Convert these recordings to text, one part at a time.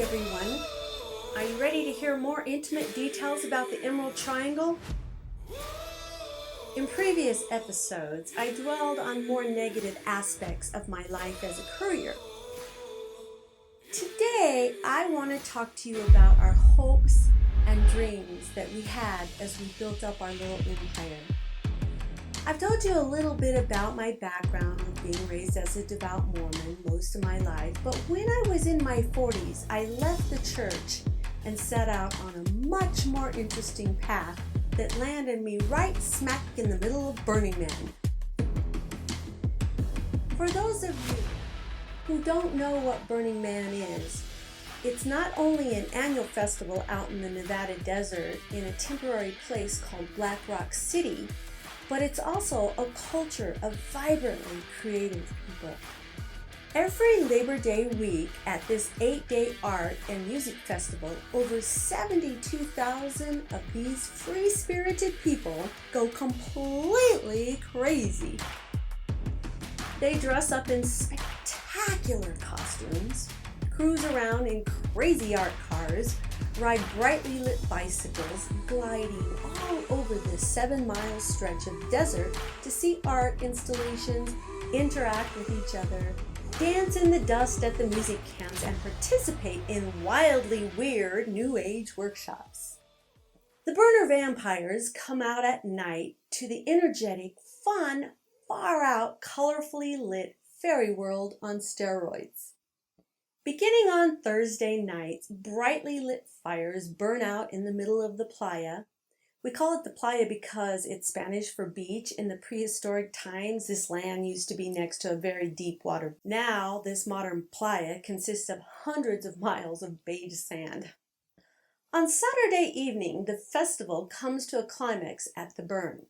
everyone. Are you ready to hear more intimate details about the Emerald Triangle? In previous episodes, I dwelled on more negative aspects of my life as a courier. Today, I want to talk to you about our hopes and dreams that we had as we built up our little empire. I've told you a little bit about my background of being raised as a devout Mormon most of my life, but when I was in my 40s, I left the church and set out on a much more interesting path that landed me right smack in the middle of Burning Man. For those of you who don't know what Burning Man is, it's not only an annual festival out in the Nevada desert in a temporary place called Black Rock City, but it's also a culture of vibrantly creative people. Every Labor Day week at this 8-day art and music festival, over 72,000 of these free-spirited people go completely crazy. They dress up in spectacular costumes, cruise around in crazy art cars, ride brightly lit bicycles, gliding all over this 7-mile stretch of desert to see art installations, interact with each other, dance in the dust at the music camps, and participate in wildly weird New Age workshops. The burner vampires come out at night to the energetic, fun, far-out, colorfully lit fairy world on steroids. Beginning on Thursday nights, brightly lit fires burn out in the middle of the playa. We call it the playa because it's Spanish for beach. In the prehistoric times, this land used to be next to a very deep water. Now, this modern playa consists of hundreds of miles of beige sand. On Saturday evening, the festival comes to a climax at the burn.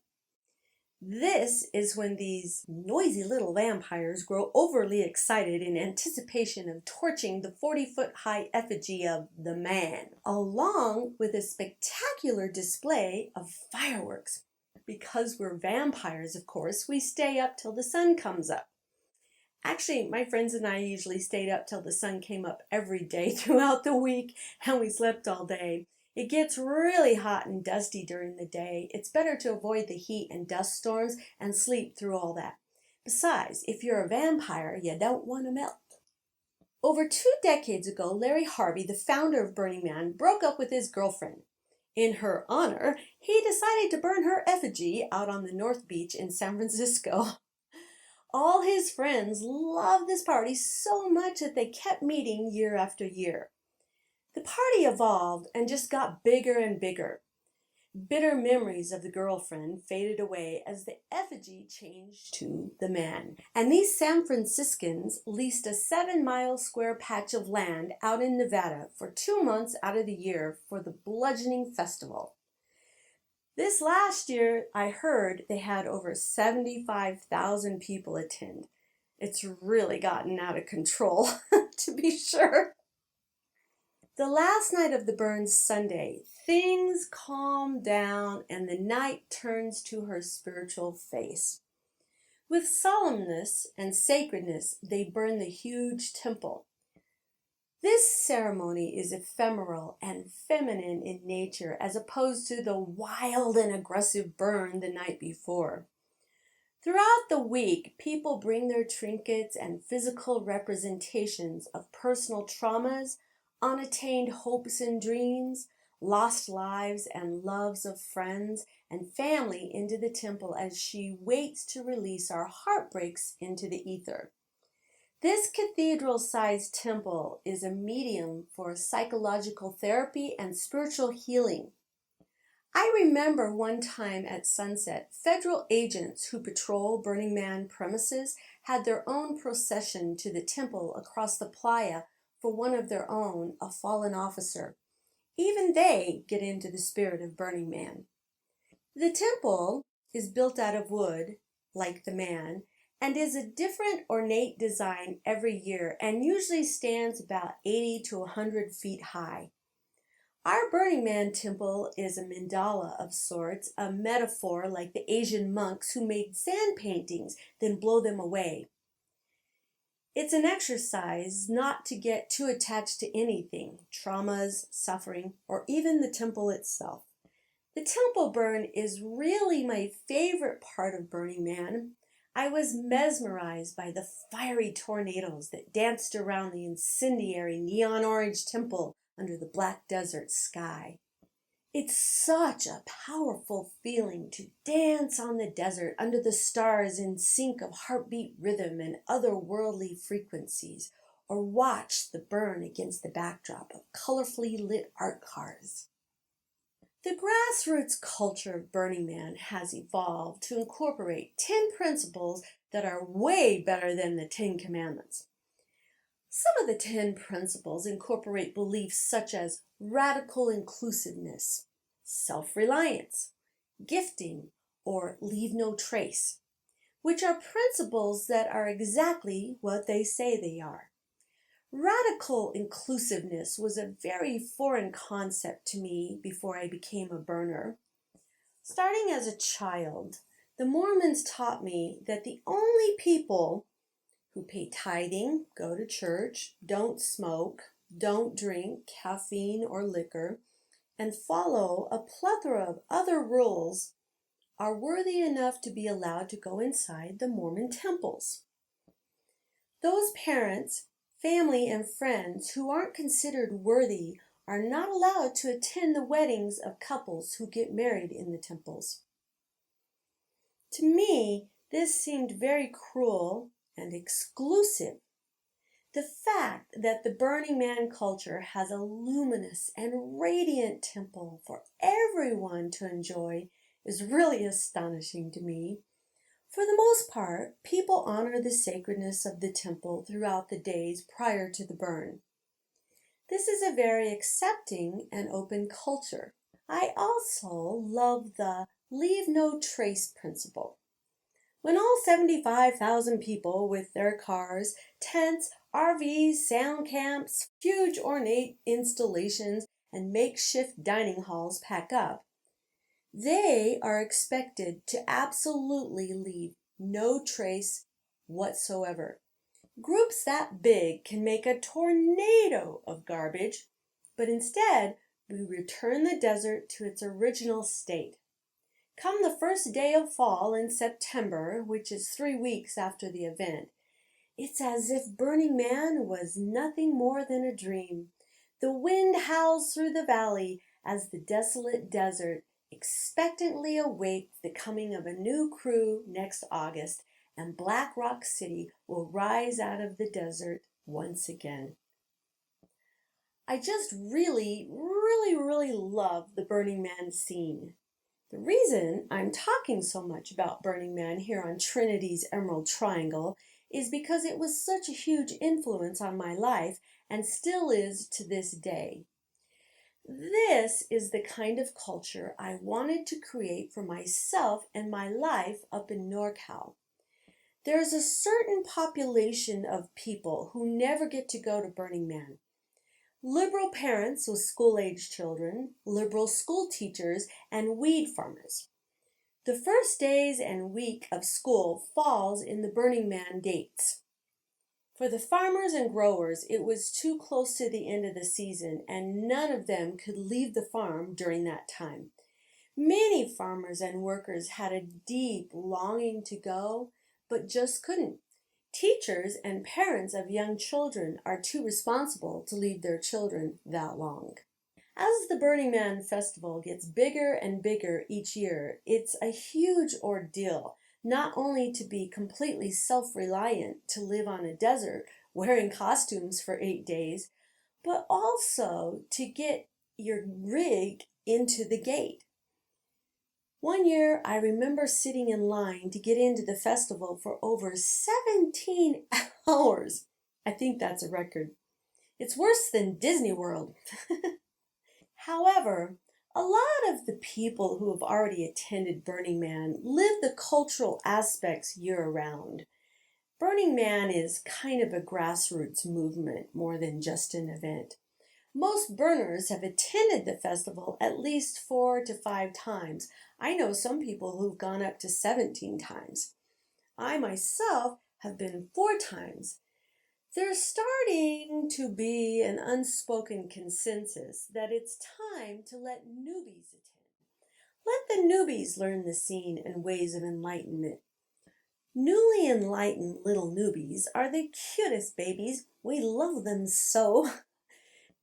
This is when these noisy little vampires grow overly excited in anticipation of torching the 40-foot-high effigy of the man, along with a spectacular display of fireworks. Because we're vampires, of course, we stay up till the sun comes up. Actually, my friends and I usually stayed up till the sun came up every day throughout the week, and we slept all day. It gets really hot and dusty during the day. It's better to avoid the heat and dust storms and sleep through all that. Besides, if you're a vampire, you don't want to melt. Over 2 decades ago, Larry Harvey, the founder of Burning Man, broke up with his girlfriend. In her honor, he decided to burn her effigy out on the North Beach in San Francisco. All his friends loved this party so much that they kept meeting year after year. The party evolved and just got bigger and bigger. Bitter memories of the girlfriend faded away as the effigy changed to the man. And these San Franciscans leased a 7-mile square patch of land out in Nevada for 2 months out of the year for the bludgeoning festival. This last year, I heard they had over 75,000 people attend. It's really gotten out of control, to be sure. The last night of the burn Sunday, things calm down and the night turns to her spiritual face. With solemnness and sacredness, they burn the huge temple. This ceremony is ephemeral and feminine in nature as opposed to the wild and aggressive burn the night before. Throughout the week, people bring their trinkets and physical representations of personal traumas, unattained hopes and dreams, lost lives and loves of friends and family into the temple as she waits to release our heartbreaks into the ether. This cathedral-sized temple is a medium for psychological therapy and spiritual healing. I remember one time at sunset, federal agents who patrol Burning Man premises had their own procession to the temple across the playa for one of their own, a fallen officer. Even they get into the spirit of Burning Man. The temple is built out of wood, like the man, and is a different ornate design every year and usually stands about 80 to 100 feet high. Our Burning Man temple is a mandala of sorts, a metaphor like the Asian monks who made sand paintings, then blow them away. It's an exercise not to get too attached to anything, traumas, suffering, or even the temple itself. The temple burn is really my favorite part of Burning Man. I was mesmerized by the fiery tornadoes that danced around the incendiary neon orange temple under the black desert sky. It's such a powerful feeling to dance on the desert under the stars in sync of heartbeat rhythm and otherworldly frequencies, or watch the burn against the backdrop of colorfully lit art cars. The grassroots culture of Burning Man has evolved to incorporate 10 principles that are way better than the 10 commandments. Some of the 10 principles incorporate beliefs such as radical inclusiveness, self-reliance, gifting, or leave no trace, which are principles that are exactly what they say they are. Radical inclusiveness was a very foreign concept to me before I became a burner. Starting as a child, the Mormons taught me that the only people who pay tithing, go to church, don't smoke, don't drink caffeine or liquor, and follow a plethora of other rules are worthy enough to be allowed to go inside the Mormon temples. Those parents, family, and friends who aren't considered worthy are not allowed to attend the weddings of couples who get married in the temples. To me, this seemed very cruel and exclusive. The fact that the Burning Man culture has a luminous and radiant temple for everyone to enjoy is really astonishing to me. For the most part, people honor the sacredness of the temple throughout the days prior to the burn. This is a very accepting and open culture. I also love the leave no trace principle. When all 75,000 people with their cars, tents, RVs, sound camps, huge ornate installations, and makeshift dining halls pack up, they are expected to absolutely leave no trace whatsoever. Groups that big can make a tornado of garbage, but instead we return the desert to its original state. Come the first day of fall in September, which is 3 weeks after the event, it's as if Burning Man was nothing more than a dream. The wind howls through the valley as the desolate desert expectantly awaits the coming of a new crew next August, and Black Rock City will rise out of the desert once again. I just really love the Burning Man scene. The reason I'm talking so much about Burning Man here on Trinity's Emerald Triangle is because it was such a huge influence on my life and still is to this day. This is the kind of culture I wanted to create for myself and my life up in NorCal. There's a certain population of people who never get to go to Burning Man. Liberal parents with school-age children, liberal school teachers, and weed farmers. The first days and week of school falls in the Burning Man dates. For the farmers and growers, it was too close to the end of the season, and none of them could leave the farm during that time. Many farmers and workers had a deep longing to go, but just couldn't. Teachers and parents of young children are too responsible to leave their children that long. As the Burning Man festival gets bigger and bigger each year, it's a huge ordeal, not only to be completely self-reliant to live on a desert wearing costumes for 8 days, but also to get your rig into the gate. One year, I remember sitting in line to get into the festival for over 17 hours. I think that's a record. It's worse than Disney World. However, a lot of the people who have already attended Burning Man live the cultural aspects year-round. Burning Man is kind of a grassroots movement more than just an event. Most burners have attended the festival at least 4 to 5 times. I know some people who've gone up to 17 times. I myself have been 4 times. There's starting to be an unspoken consensus that it's time to let newbies attend. Let the newbies learn the scene and ways of enlightenment. Newly enlightened little newbies are the cutest babies. We love them so.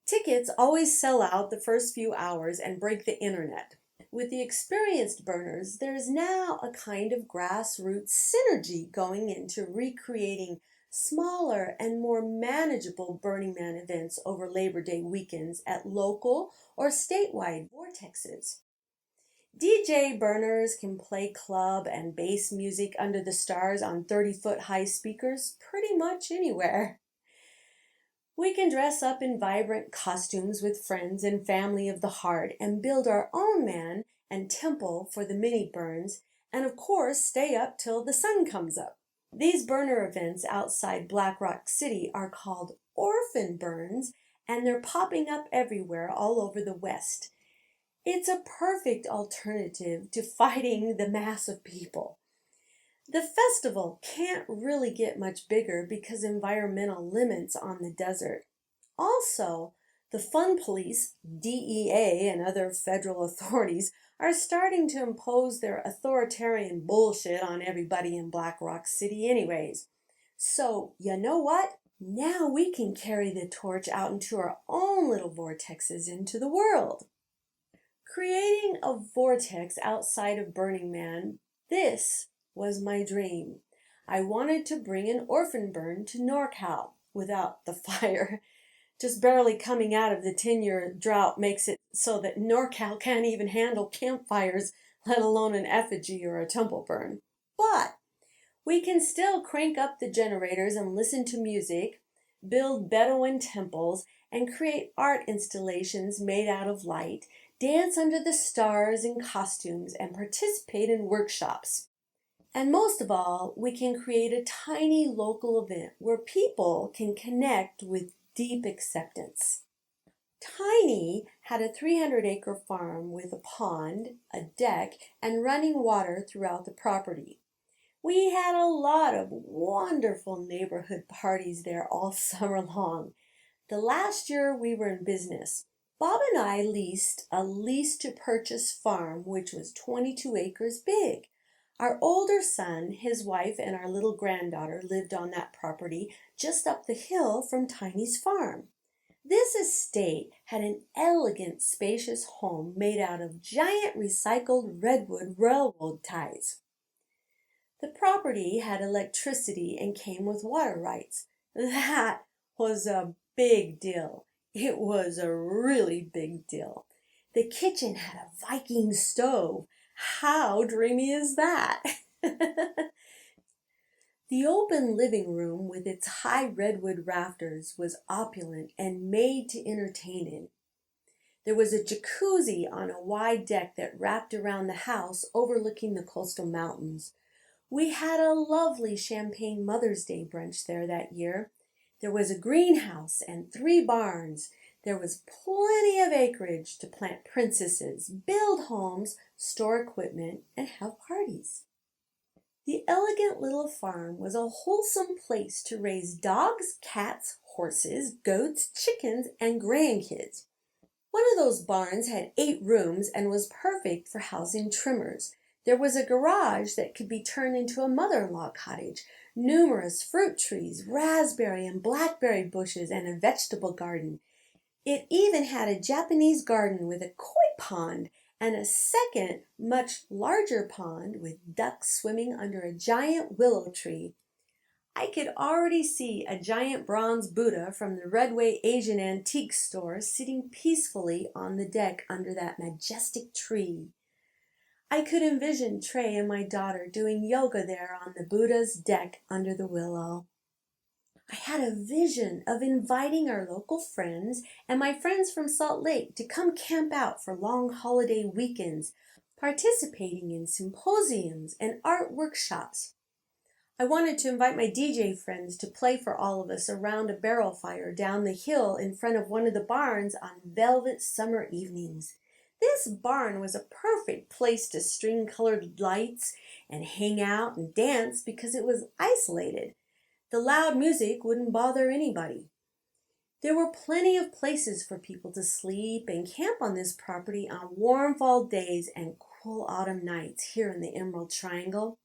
Tickets always sell out the first few hours and break the internet. With the experienced burners, there's now a kind of grassroots synergy going into recreating smaller and more manageable Burning Man events over Labor Day weekends at local or statewide vortexes. DJ burners can play club and bass music under the stars on 30-foot high speakers pretty much anywhere. We can dress up in vibrant costumes with friends and family of the heart and build our own man and temple for the mini burns, and of course stay up till the sun comes up. These burner events outside Black Rock City are called orphan burns, and they're popping up everywhere all over the West. It's a perfect alternative to fighting the mass of people. The festival can't really get much bigger because environmental limits on the desert. Also, the fun police, DEA, and other federal authorities are starting to impose their authoritarian bullshit on everybody in Black Rock City anyways. So, you know what? Now we can carry the torch out into our own little vortexes into the world. Creating a vortex outside of Burning Man, this was my dream. I wanted to bring an orphan burn to NorCal without the fire. Just barely coming out of the 10-year drought makes it so that NorCal can't even handle campfires, let alone an effigy or a temple burn. But we can still crank up the generators and listen to music, build Bedouin temples, and create art installations made out of light, dance under the stars in costumes, and participate in workshops. And most of all, we can create a tiny local event where people can connect with deep acceptance. Tiny had a 300-acre farm with a pond, a deck, and running water throughout the property. We had a lot of wonderful neighborhood parties there all summer long. The last year we were in business, Bob and I leased a lease-to-purchase farm which was 22 acres big. Our older son, his wife, and our little granddaughter lived on that property just up the hill from Tiny's farm. This estate had an elegant, spacious home made out of giant recycled redwood railroad ties. The property had electricity and came with water rights. That was a big deal. It was a really big deal. The kitchen had a Viking stove. How dreamy is that? The open living room with its high redwood rafters was opulent and made to entertain in. There was a jacuzzi on a wide deck that wrapped around the house overlooking the coastal mountains. We had a lovely champagne Mother's Day brunch there that year. There was a greenhouse and 3 barns. There was plenty of acreage to plant princesses, build homes, store equipment, and have parties. The elegant little farm was a wholesome place to raise dogs, cats, horses, goats, chickens, and grandkids. One of those barns had 8 rooms and was perfect for housing trimmers. There was a garage that could be turned into a mother-in-law cottage, numerous fruit trees, raspberry and blackberry bushes, and a vegetable garden. It even had a Japanese garden with a koi pond and a second, much larger pond with ducks swimming under a giant willow tree. I could already see a giant bronze Buddha from the Redway Asian Antique Store sitting peacefully on the deck under that majestic tree. I could envision Trey and my daughter doing yoga there on the Buddha's deck under the willow. I had a vision of inviting our local friends and my friends from Salt Lake to come camp out for long holiday weekends, participating in symposiums and art workshops. I wanted to invite my DJ friends to play for all of us around a barrel fire down the hill in front of one of the barns on velvet summer evenings. This barn was a perfect place to string colored lights and hang out and dance because it was isolated. The loud music wouldn't bother anybody. There were plenty of places for people to sleep and camp on this property on warm fall days and cool autumn nights here in the Emerald Triangle.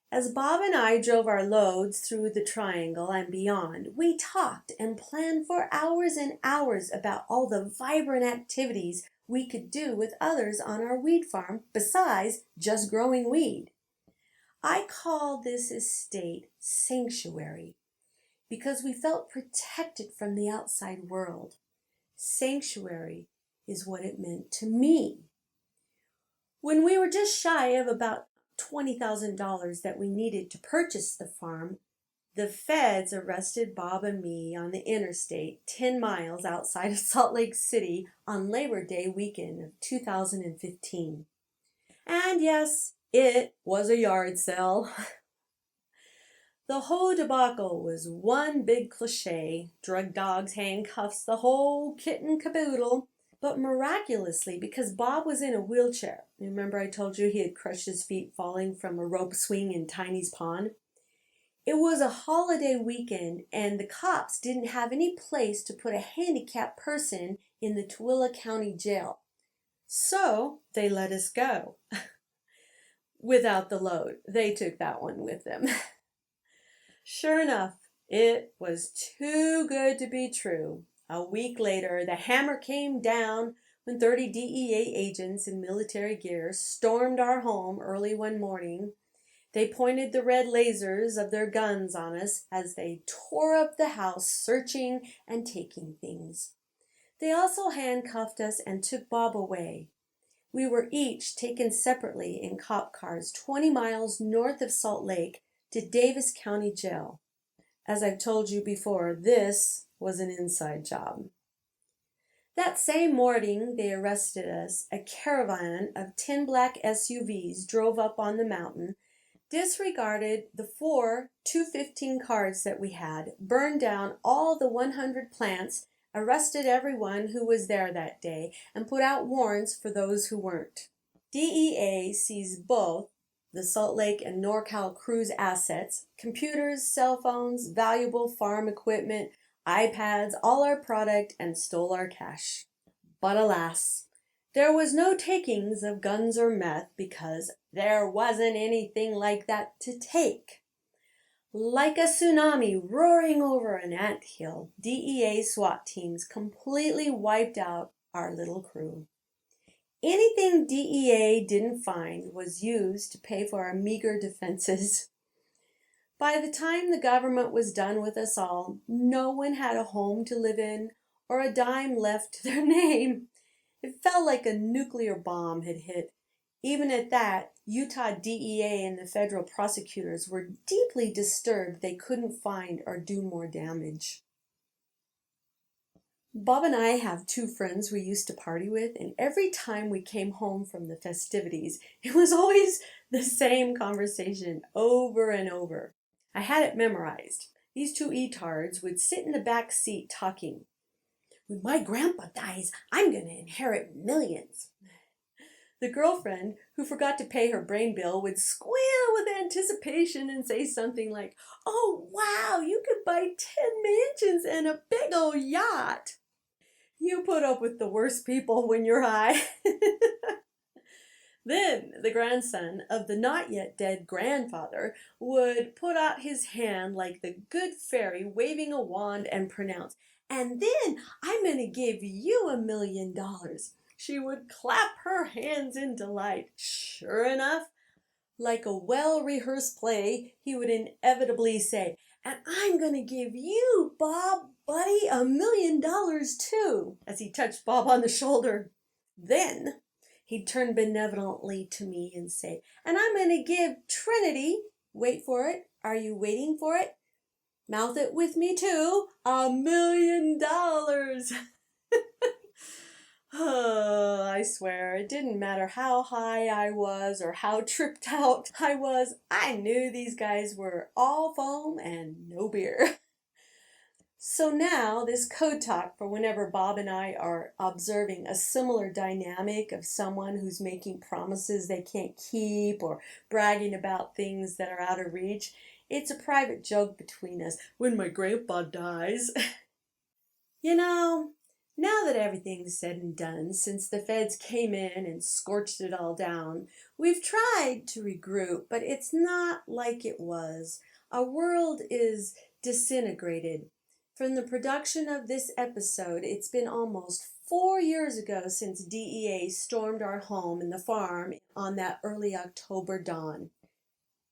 As Bob and I drove our loads through the triangle and beyond, we talked and planned for hours and hours about all the vibrant activities we could do with others on our weed farm besides just growing weed. I call this estate sanctuary because we felt protected from the outside world. Sanctuary is what it meant to me. When we were just shy of about $20,000 that we needed to purchase the farm, the feds arrested Bob and me on the interstate 10 miles outside of Salt Lake City on Labor Day weekend of 2015. And yes, it was a yard sale. The whole debacle was one big cliche, drug dogs, handcuffs, the whole kit and caboodle. But miraculously, because Bob was in a wheelchair, remember I told you he had crushed his feet falling from a rope swing in Tiny's pond? It was a holiday weekend and the cops didn't have any place to put a handicapped person in the Tooele County Jail. So they let us go. Without the load. They took that one with them. Sure enough, it was too good to be true. A week later, the hammer came down when 30 DEA agents in military gear stormed our home early one morning. They pointed the red lasers of their guns on us as they tore up the house, searching and taking things. They also handcuffed us and took Bob away. We were each taken separately in cop cars 20 miles north of Salt Lake to Davis County Jail. As I've told you before, this was an inside job. That same morning they arrested us. A caravan of 10 black SUVs drove up on the mountain, disregarded the 4 215 cars that we had, burned down all the 100 plants, arrested everyone who was there that day, and put out warrants for those who weren't. DEA seized both the Salt Lake and NorCal cruise assets, computers, cell phones, valuable farm equipment, iPads, all our product, and stole our cash. But alas, there was no takings of guns or meth because there wasn't anything like that to take. Like a tsunami roaring over an anthill, DEA SWAT teams completely wiped out our little crew. Anything DEA didn't find was used to pay for our meager defenses. By the time the government was done with us all, no one had a home to live in or a dime left to their name. It felt like a nuclear bomb had hit. Even at that, Utah DEA and the federal prosecutors were deeply disturbed they couldn't find or do more damage. Bob and I have 2 friends we used to party with, and every time we came home from the festivities, it was always the same conversation over and over. I had it memorized. These 2 etards would sit in the back seat talking. When my grandpa dies, I'm going to inherit millions. The girlfriend, who forgot to pay her brain bill, would squeal with anticipation and say something like, "Oh, wow, you could buy 10 mansions and a big old yacht." You put up with the worst people when you're high. Then the grandson of the not yet dead grandfather would put out his hand like the good fairy waving a wand and pronounce, "And then I'm going to give you $1 million. She would clap her hands in delight. Sure enough, like a well-rehearsed play, he would inevitably say, "And I'm going to give you, Bob, buddy, $1 million too," as he touched Bob on the shoulder. Then he'd turn benevolently to me and say, "And I'm going to give Trinity," wait for it, are you waiting for it? Mouth it with me too, $1 million. Oh, I swear, it didn't matter how high I was or how tripped out I was. I knew these guys were all foam and no beer. So now this code talk for whenever Bob and I are observing a similar dynamic of someone who's making promises they can't keep or bragging about things that are out of reach, It's a private joke between us when my grandpa dies. You know, now that everything's said and done, since the feds came in and scorched it all down, we've tried to regroup, but it's not like it was. Our world is disintegrated. From the production of this episode, it's been almost 4 years ago since DEA stormed our home and the farm on that early October dawn.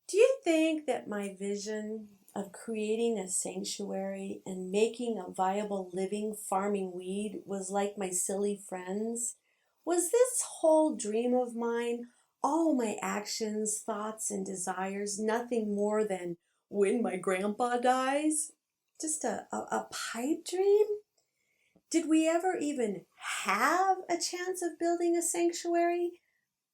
Do you think that my vision of creating a sanctuary and making a viable living farming weed was like my silly friends? Was this whole dream of mine, all my actions, thoughts, and desires, nothing more than when my grandpa dies? Just a pipe dream? Did we ever even have a chance of building a sanctuary?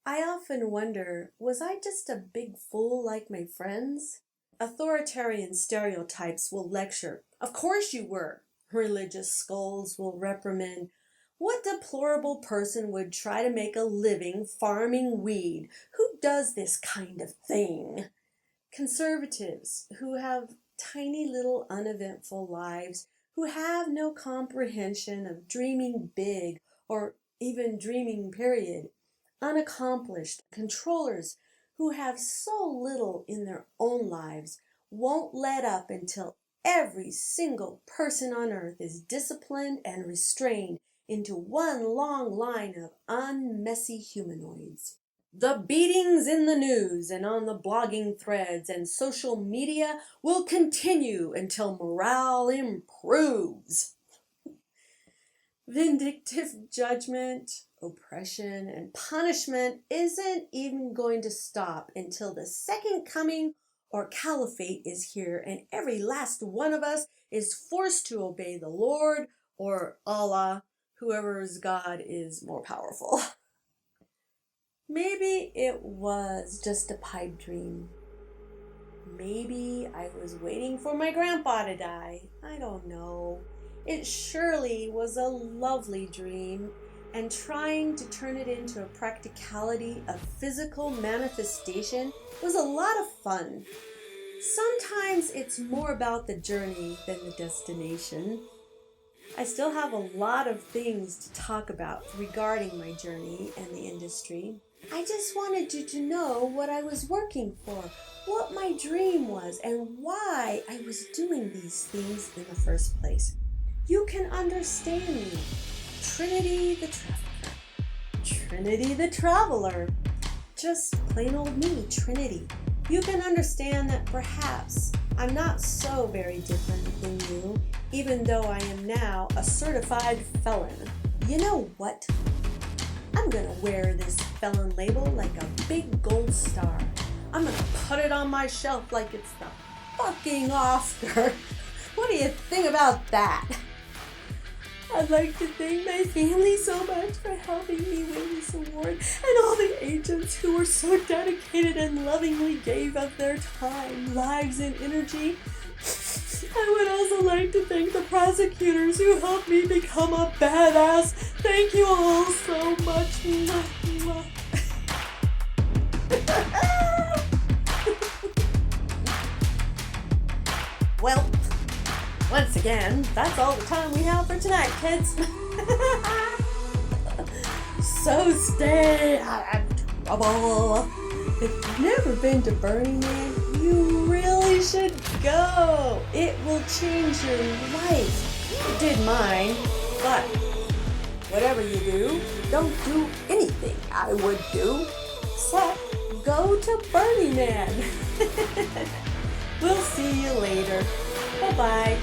I often wonder, was I just a big fool like my friends? Authoritarian stereotypes will lecture. Of course you were. Religious skulls will reprimand. What deplorable person would try to make a living farming weed? Who does this kind of thing? Conservatives who have tiny little uneventful lives, who have no comprehension of dreaming big or even dreaming period. Unaccomplished controllers who have so little in their own lives won't let up until every single person on earth is disciplined and restrained into one long line of unmessy humanoids. The beatings in the news and on the blogging threads and social media will continue until morale improves. Vindictive judgment, oppression, and punishment isn't even going to stop until the second coming or caliphate is here and every last one of us is forced to obey the Lord or Allah, whoever's God is more powerful. Maybe it was just a pipe dream. Maybe I was waiting for my grandpa to die. I don't know. It surely was a lovely dream, and trying to turn it into a practicality of physical manifestation was a lot of fun. Sometimes it's more about the journey than the destination. I still have a lot of things to talk about regarding my journey and the industry. I just wanted you to know what I was working for, what my dream was, and why I was doing these things in the first place. You can understand me. Trinity the Traveler. Trinity the Traveler. Just plain old me, Trinity. You can understand that perhaps I'm not so very different than you, even though I am now a certified felon. You know what? I'm gonna wear this felon label like a big gold star. I'm gonna put it on my shelf like it's the fucking Oscar. What do you think about that? I'd like to thank my family so much for helping me win this award, and all the agents who were so dedicated and lovingly gave of their time, lives, and energy. I would also like to thank the prosecutors who helped me become a badass. Thank you all so much. Well, once again, that's all the time we have for tonight, kids. So stay out of trouble. If you've never been to Burning Man, you really should go. It will change your life. It did mine. But whatever you do, don't do anything I would do except go to Burning Man. We'll see you later. Bye-bye.